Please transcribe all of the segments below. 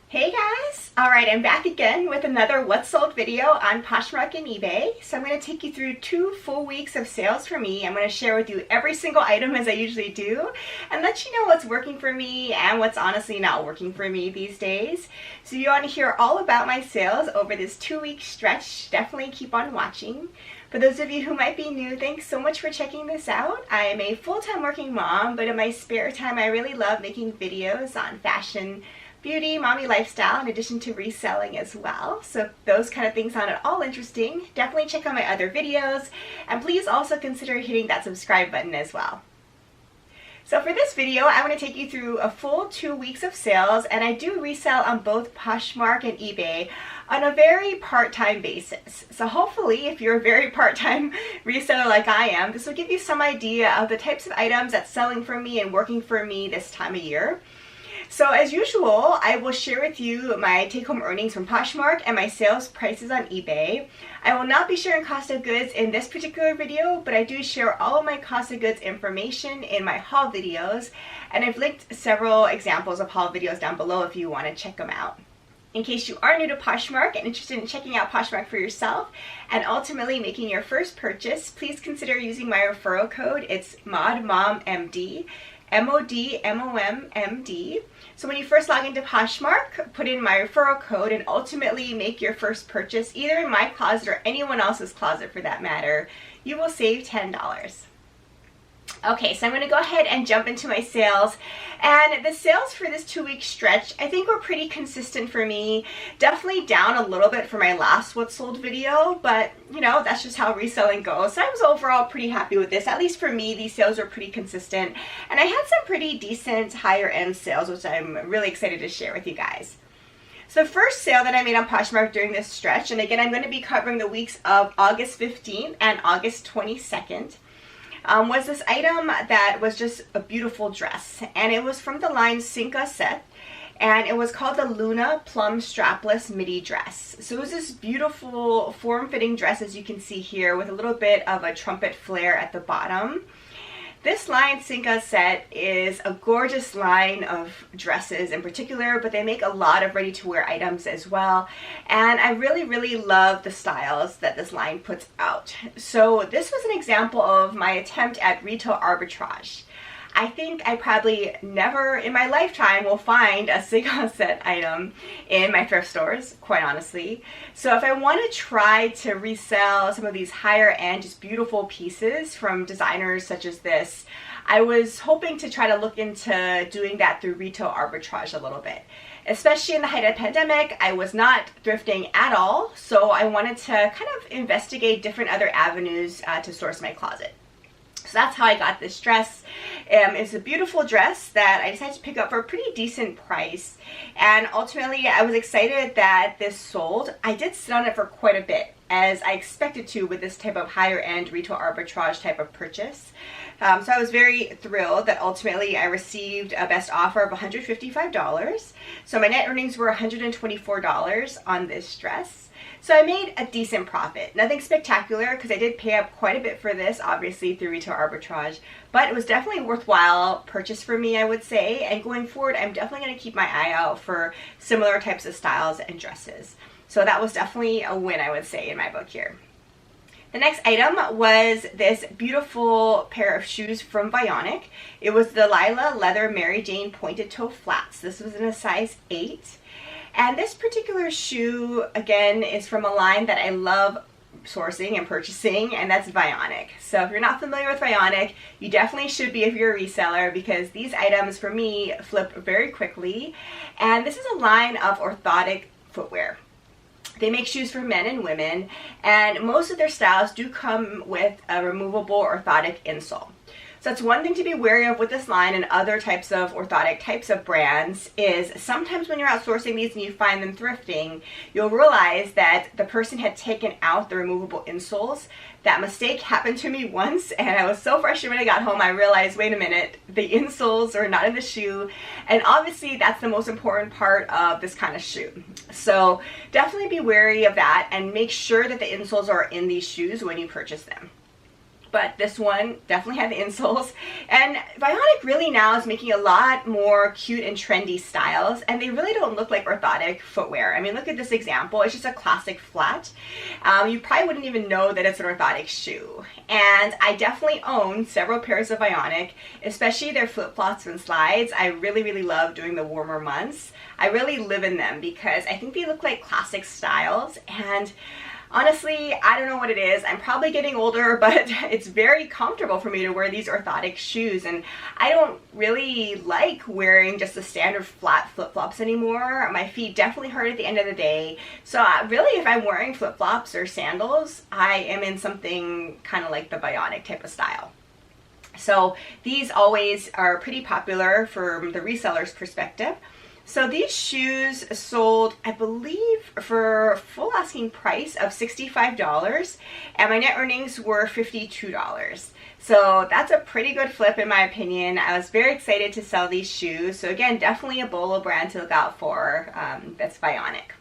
Hey guys! Alright, I'm back again with another What's Sold video on Poshmark and eBay. So I'm going to take you through 2 full weeks of sales for me. I'm going to share with you every single item as I usually do and let you know what's working for me and what's honestly not working for me these days. So if you want to hear all about my sales over this 2-week stretch, definitely keep on watching. For those of you who might be new, thanks so much for checking this out. I am a full-time working mom, but in my spare time I really love making videos on fashion, beauty, mommy lifestyle, in addition to reselling as well. So if those kind of things sound at all interesting, definitely check out my other videos, and please also consider hitting that subscribe button as well. So for this video, I want to take you through a full 2 weeks of sales, and I do resell on both Poshmark and eBay on a very part-time basis. So hopefully, if you're a very part-time reseller like I am, this will give you some idea of the types of items that's selling for me and working for me this time of year. So as usual, I will share with you my take-home earnings from Poshmark and my sales prices on eBay. I will not be sharing cost of goods in this particular video, but I do share all of my cost of goods information in my haul videos, and I've linked several examples of haul videos down below if you want to check them out. In case you are new to Poshmark and interested in checking out Poshmark for yourself and ultimately making your first purchase, please consider using my referral code. It's MODMOMMD. MODMOMMD. So when you first log into Poshmark, put in my referral code and ultimately make your first purchase, either in my closet or anyone else's closet for that matter, you will save $10. Okay, so I'm going to go ahead and jump into my sales, and the sales for this 2-week stretch I think were pretty consistent for me. Definitely down a little bit for my last What's Sold video, but you know, that's just how reselling goes. So I was overall pretty happy with this. At least for me, these sales were pretty consistent, and I had some pretty decent higher end sales, which I'm really excited to share with you guys. So the first sale that I made on Poshmark during this stretch, and again I'm going to be covering the weeks of August 15th and August 22nd, was this item that was just a beautiful dress, and it was from the line Cinq, and it was called the Luna Plum Strapless Midi Dress. So it was this beautiful form-fitting dress, as you can see here, with a little bit of a trumpet flare at the bottom. This line, Cinq, is a gorgeous line of dresses in particular, but they make a lot of ready-to-wear items as well. And I really love the styles that this line puts out. So this was an example of my attempt at retail arbitrage. I think I probably never in my lifetime will find a Cinq item in my thrift stores, quite honestly. So if I want to try to resell some of these higher end, just beautiful pieces from designers such as this, I was hoping to try to look into doing that through retail arbitrage a little bit. Especially in the height of the pandemic, I was not thrifting at all, so I wanted to kind of investigate different other avenues to source my closet. So that's how I got this dress. It's a beautiful dress that I decided to pick up for a pretty decent price, and ultimately I was excited that this sold. I did sit on it for quite a bit, as I expected to with this type of higher end retail arbitrage type of purchase. So I was very thrilled that ultimately I received a best offer of $155. So my net earnings were $124 on this dress. So I made a decent profit. Nothing spectacular, because I did pay up quite a bit for this, obviously through retail arbitrage, but it was definitely a worthwhile purchase for me, I would say. And going forward, I'm definitely going to keep my eye out for similar types of styles and dresses. So that was definitely a win, I would say, in my book here. The next item was this beautiful pair of shoes from Vionic. It was the Lila Leather Mary Jane Pointed Toe Flats. This was in a size 8. And this particular shoe, again, is from a line that I love sourcing and purchasing, and that's Vionic. So if you're not familiar with Vionic, you definitely should be if you're a reseller, because these items, for me, flip very quickly. And this is a line of orthotic footwear. They make shoes for men and women, and most of their styles do come with a removable orthotic insole. So that's one thing to be wary of with this line and other types of orthotic types of brands, is sometimes when you're outsourcing these and you find them thrifting, you'll realize that the person had taken out the removable insoles. That mistake happened to me once, and I was so frustrated when I got home. I realized, wait a minute, the insoles are not in the shoe, and obviously that's the most important part of this kind of shoe. So definitely be wary of that and make sure that the insoles are in these shoes when you purchase them. but this one definitely had the insoles. And Vionic really now is making a lot more cute and trendy styles, and they really don't look like orthotic footwear. I mean, look at this example. It's just a classic flat. You probably wouldn't even know that it's an orthotic shoe. And I definitely own several pairs of Vionic, especially their flip-flops and slides. I really, really love during the warmer months. I really live in them because I think they look like classic styles, and honestly, I don't know what it is. I'm probably getting older, but it's very comfortable for me to wear these orthotic shoes, and I don't really like wearing just the standard flat flip-flops anymore. My feet definitely hurt at the end of the day. So really, if I'm wearing flip-flops or sandals, I am in something kind of like the Vionic type of style. So these always are pretty popular from the reseller's perspective. So these shoes sold, I believe, for full asking price of $65, and my net earnings were $52. So that's a pretty good flip in my opinion. I was very excited to sell these shoes. So again, definitely a Bolo brand to look out for. That's Vionic.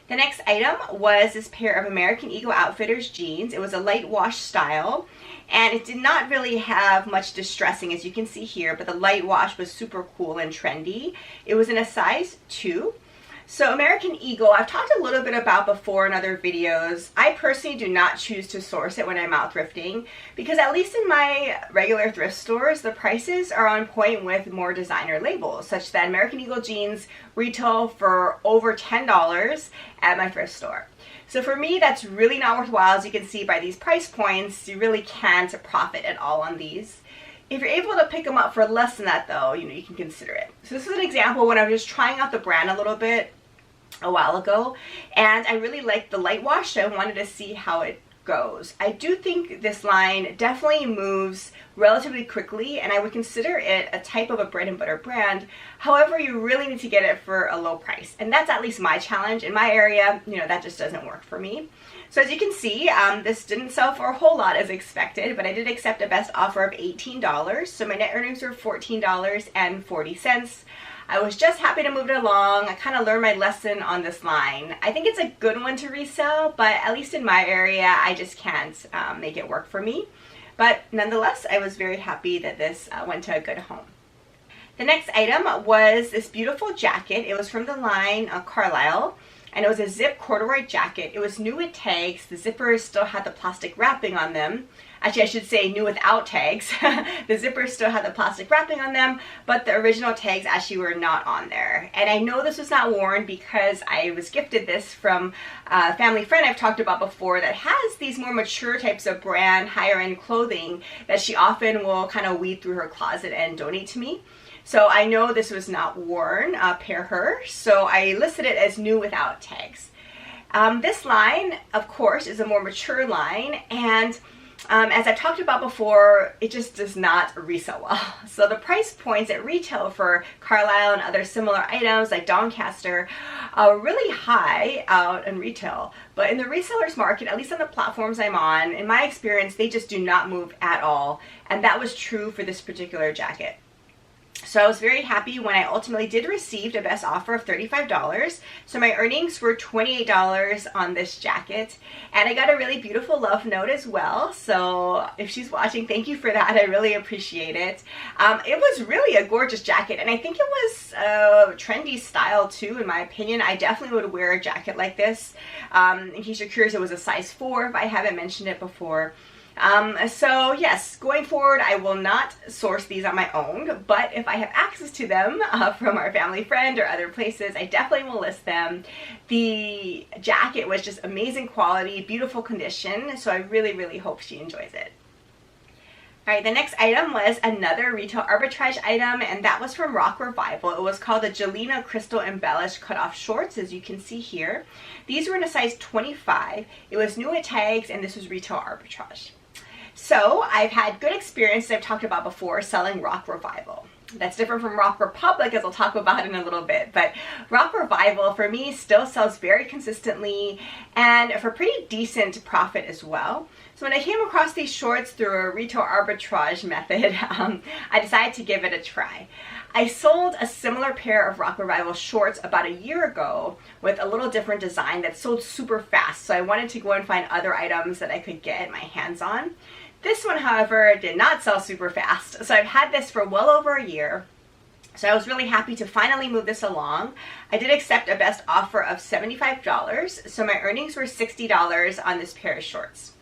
The next item was this pair of American Eagle Outfitters jeans. It was a light wash style, and it did not really have much distressing, as you can see here, but the light wash was super cool and trendy. It was in a size 2. So American Eagle, I've talked a little bit about before in other videos. I personally do not choose to source it when I'm out thrifting because at least in my regular thrift stores, the prices are on point with more designer labels, such that American Eagle jeans retail for over $10 at my thrift store. So for me, that's really not worthwhile. As you can see by these price points, you really can't profit at all on these. If you're able to pick them up for less than that though, you can consider it. So this is an example when I was just trying out the brand a little bit a while ago, and I really liked the light wash, so I wanted to see how it goes. I do think this line definitely moves relatively quickly, and I would consider it a type of a bread and butter brand. However, you really need to get it for a low price, and that's at least my challenge. In my area, that just doesn't work for me. So as you can see, this didn't sell for a whole lot as expected, but I did accept a best offer of $18, so my net earnings were $14.40. I was just happy to move it along. I kind of learned my lesson on this line. I think it's a good one to resell, but at least in my area, I just can't make it work for me. But nonetheless, I was very happy that this went to a good home. The next item was this beautiful jacket. It was from the line Carlisle, and it was a zip corduroy jacket. It was new with tags. The zippers still had the plastic wrapping on them. Actually, I should say new without tags. The zippers still had the plastic wrapping on them, but the original tags actually were not on there. And I know this was not worn because I was gifted this from a family friend I've talked about before that has these more mature types of brand, higher end clothing that she often will kind of weed through her closet and donate to me. So I know this was not worn per her, so I listed it as new without tags. This line, of course, is a more mature line, and as I've talked about before, it just does not resell well. So the price points at retail for Carlisle and other similar items like Doncaster are really high out in retail. But in the resellers market, at least on the platforms I'm on, in my experience, they just do not move at all. And that was true for this particular jacket. So I was very happy when I ultimately did receive a best offer of $35. So my earnings were $28 on this jacket. And I got a really beautiful love note as well. So if she's watching, thank you for that. I really appreciate it. It was really a gorgeous jacket. And I think it was a trendy style too, in my opinion. I definitely would wear a jacket like this. In case you're curious, it was a size 4 if I haven't mentioned it before. So yes, going forward, I will not source these on my own, but if I have access to them from our family friend or other places, I definitely will list them. The jacket was just amazing quality, beautiful condition, so I really, really hope she enjoys it. Alright, the next item was another retail arbitrage item, and that was from Rock Revival. It was called the Jelena Crystal Embellish Cutoff Shorts, as you can see here. These were in a size 25. It was new at tags, and this was retail arbitrage. So I've had good experience, I've talked about before, selling Rock Revival. That's different from Rock Republic, as I'll talk about in a little bit, but Rock Revival for me still sells very consistently and for pretty decent profit as well. So when I came across these shorts through a retail arbitrage method, I decided to give it a try. I sold a similar pair of Rock Revival shorts about a year ago with a little different design that sold super fast, so I wanted to go and find other items that I could get my hands on. This one, however, did not sell super fast. So I've had this for well over a year. So I was really happy to finally move this along. I did accept a best offer of $75, so my earnings were $60 on this pair of shorts.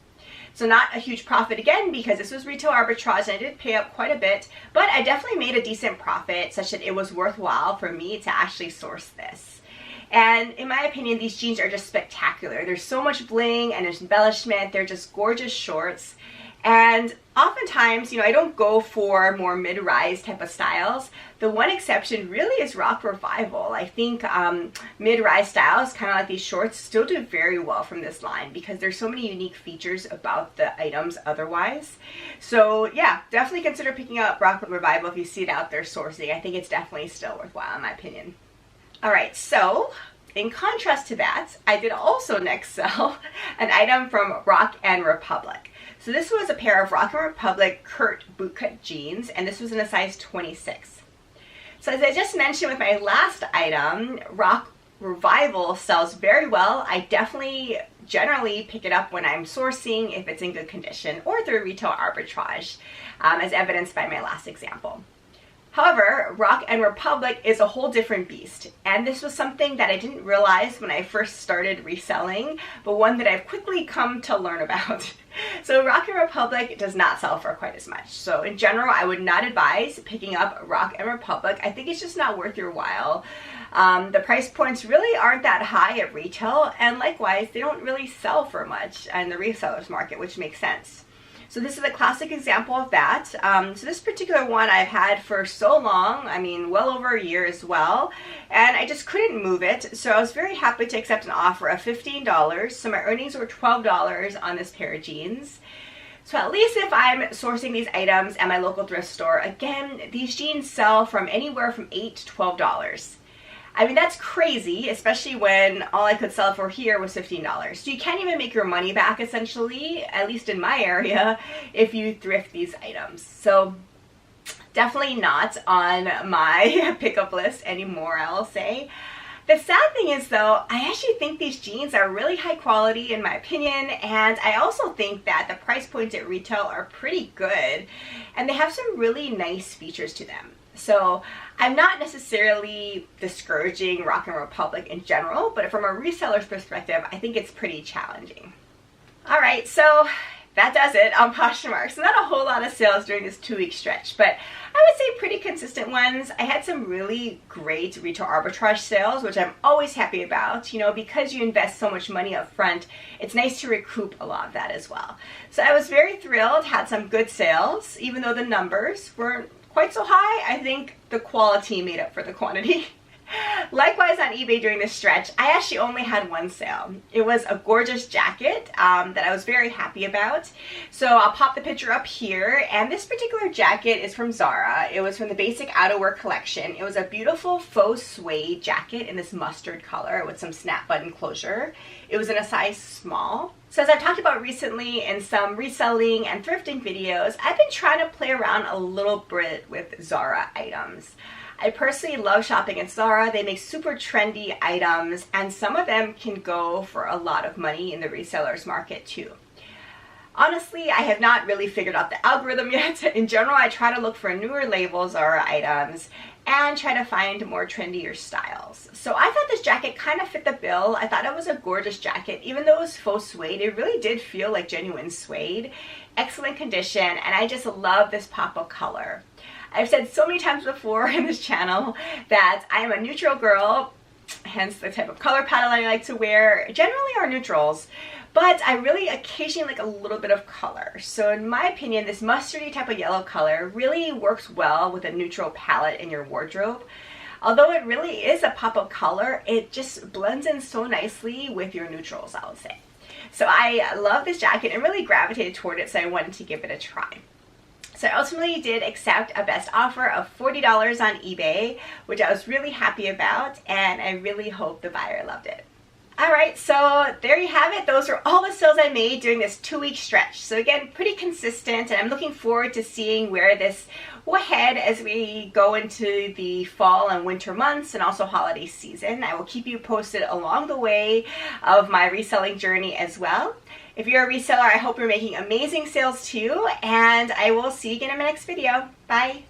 So not a huge profit again because this was retail arbitrage and I did pay up quite a bit, but I definitely made a decent profit such that it was worthwhile for me to actually source this. And in my opinion, these jeans are just spectacular. There's so much bling and embellishment. They're just gorgeous shorts. And oftentimes, I don't go for more mid-rise type of styles. The one exception really is Rock Revival. I think mid-rise styles, kind of like these shorts, still do very well from this line because there's so many unique features about the items otherwise. So yeah, definitely consider picking up Rock Revival if you see it out there sourcing. I think it's definitely still worthwhile in my opinion. All right, so in contrast to that, I did also next sell an item from Rock and Republic. So this was a pair of Rock & Republic Kurt bootcut jeans, and this was in a size 26. So as I just mentioned with my last item, Rock Revival sells very well. I definitely generally pick it up when I'm sourcing if it's in good condition or through retail arbitrage, as evidenced by my last example. However, Rock & Republic is a whole different beast, and this was something that I didn't realize when I first started reselling, but one that I've quickly come to learn about. So Rock & Republic does not sell for quite as much. So in general, I would not advise picking up Rock & Republic. I think it's just not worth your while. The price points really aren't that high at retail, and likewise, they don't really sell for much in the resellers market, which makes sense. So this is a classic example of that. So this particular one I've had for so long, well over a year as well, and I just couldn't move it. So I was very happy to accept an offer of $15. So my earnings were $12 on this pair of jeans. So at least if I'm sourcing these items at my local thrift store, again, these jeans sell from anywhere from $8 to $12. That's crazy, especially when all I could sell for here was $15. So you can't even make your money back, essentially, at least in my area, if you thrift these items. So definitely not on my pickup list anymore, I'll say. The sad thing is, though, I actually think these jeans are really high quality in my opinion, and I also think that the price points at retail are pretty good, and they have some really nice features to them. So I'm not necessarily discouraging Rock & Republic in general, but from a reseller's perspective, I think it's pretty challenging. All right, so that does it on Poshmark. So not a whole lot of sales during this 2-week stretch, but I would say pretty consistent ones. I had some really great retail arbitrage sales, which I'm always happy about. Because you invest so much money up front, it's nice to recoup a lot of that as well. So I was very thrilled, had some good sales, even though the numbers weren't quite so high. I think the quality made up for the quantity. Likewise on eBay during this stretch, I actually only had one sale. It was a gorgeous jacket that I was very happy about. So I'll pop the picture up here, and this particular jacket is from Zara. It was from the Basic Outerwear collection. It was a beautiful faux suede jacket in this mustard color with some snap button closure. It was in a size small. So as I've talked about recently in some reselling and thrifting videos, I've been trying to play around a little bit with Zara items. I personally love shopping at Zara. They make super trendy items, and some of them can go for a lot of money in the resellers market too. Honestly, I have not really figured out the algorithm yet. In general, I try to look for newer label Zara items and try to find more trendier styles. So I thought this jacket kind of fit the bill. I thought it was a gorgeous jacket. Even though it was faux suede, it really did feel like genuine suede. Excellent condition, and I just love this pop of color. I've said so many times before in this channel that I am a neutral girl, hence the type of color palette I like to wear generally are neutrals, but I really occasionally like a little bit of color. So in my opinion, this mustardy type of yellow color really works well with a neutral palette in your wardrobe. Although it really is a pop of color, it just blends in so nicely with your neutrals, I would say. So I love this jacket and really gravitated toward it, so I wanted to give it a try. So I ultimately did accept a best offer of $40 on eBay, which I was really happy about, and I really hope the buyer loved it. Alright, so there you have it. Those are all the sales I made during this 2-week stretch. So again, pretty consistent, and I'm looking forward to seeing where this will head as we go into the fall and winter months and also holiday season. I will keep you posted along the way of my reselling journey as well. If you're a reseller, I hope you're making amazing sales too, and I will see you again in my next video. Bye!